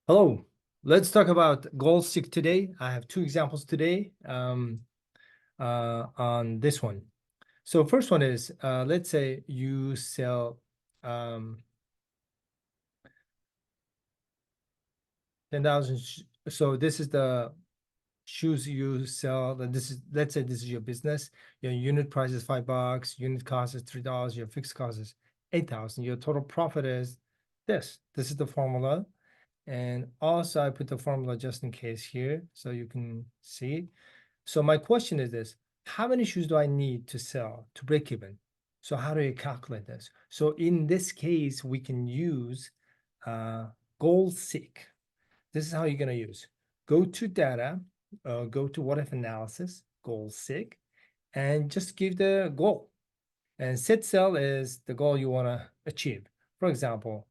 Hello, let's talk about goal seek today. I have two examples today on this one. So first one is, let's say you sell 10,000. So this is the shoes you sell. Let's say this is your business. Your unit price is $5. Unit cost is $3. Your fixed cost is 8,000. Your total profit is this. This is the formula. And also I put the formula just in case here so you can see. So my question is this: how many shoes do I need to sell to break even? So how do you calculate this? So in this case, we can use goal seek. This is how you're gonna use. Go to data, go to what if analysis, goal seek, and just give the goal. And set sell is the goal you wanna achieve. For example,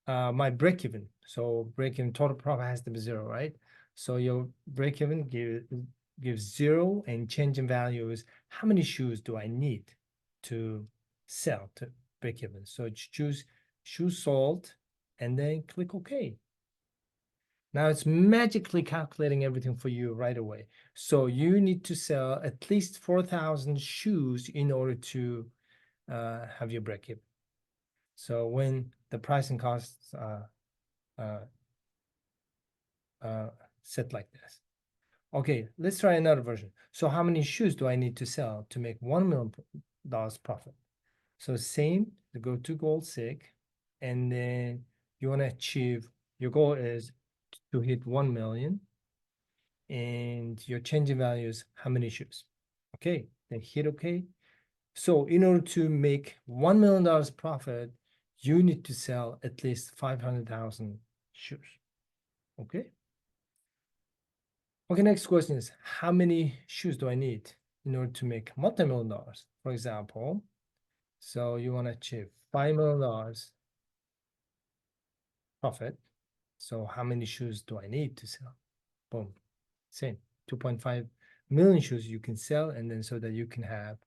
my break even. So break even total profit has to be 0, right? So your break even gives 0, and change in value is how many shoes do I need to sell to break even. So choose shoes sold and then click OK. Now it's magically calculating everything for you right away. So you need to sell at least 4,000 shoes in order to have your break even. So when the pricing costs uh, set like this. Okay, let's try another version. So how many shoes do I need to sell to make $1 million profit? So same, to go to goal seek, and then you want to achieve, your goal is to hit 1 million, and your changing value is how many shoes. Okay, then hit OK. So in order to make $1 million profit, you need to sell at least 500,000 shoes. Okay. Okay, next question is, how many shoes do I need in order to make multi-million dollars? For example, so you want to achieve $5 million profit. So how many shoes do I need to sell? Boom, same, 2.5 million shoes you can sell, and then so that you can have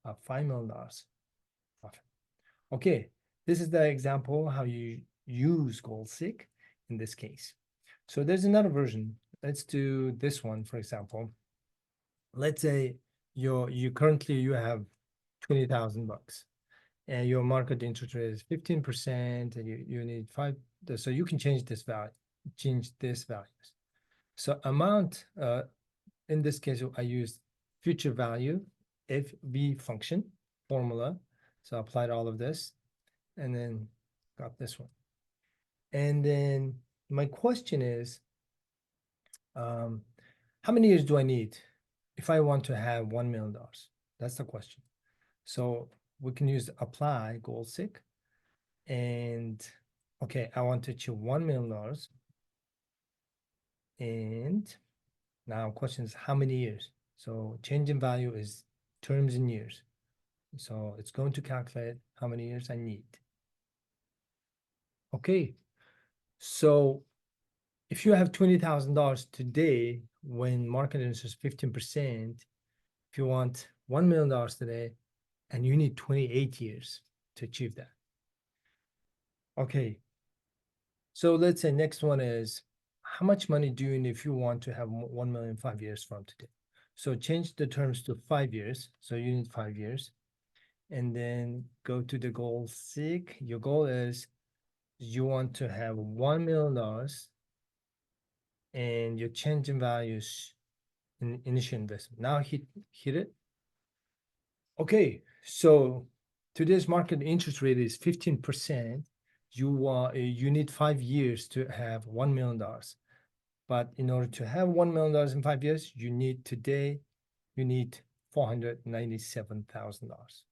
a $5 million profit. Okay, this is the example how you use goal seek in this case. So there's another version. Let's do this one, for example. Let's say you currently have 20,000 bucks and your market interest rate is 15%, and you need five. So you can change this values. So amount, in this case, I used future value, FV function formula. So I applied all of this and then got this one. And then my question is, how many years do I need if I want to have $1 million? That's the question. So we can use apply goal seek, and okay, I want to achieve $1 million. And now question is how many years? So change in value is terms in years. So it's going to calculate how many years I need. Okay, so if you have $20,000 today, when market interest is 15%, if you want $1 million today, and you need 28 years to achieve that. Okay, so let's say next one is, how much money do you need if you want to have 1 million 5 years from today? So change the terms to 5 years. So you need 5 years. And then go to the goal seek. Your goal is you want to have $1 million, and your change in values in initial investment. Now hit it. Okay, so today's market interest rate is 15%. You need 5 years to have $1 million. But in order to have $1 million in 5 years, you need $497,000.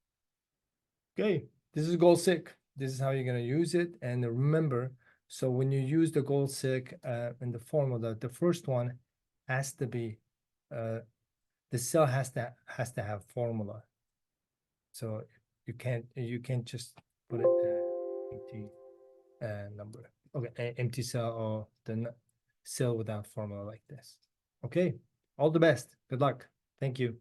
Okay, this is goal seek. This is how you're gonna use it. And remember, so when you use the goal seek in the formula, the first one has to be, the cell has to have formula. So you can't just put it empty number. Okay, empty cell or the cell without formula like this. Okay, all the best. Good luck. Thank you.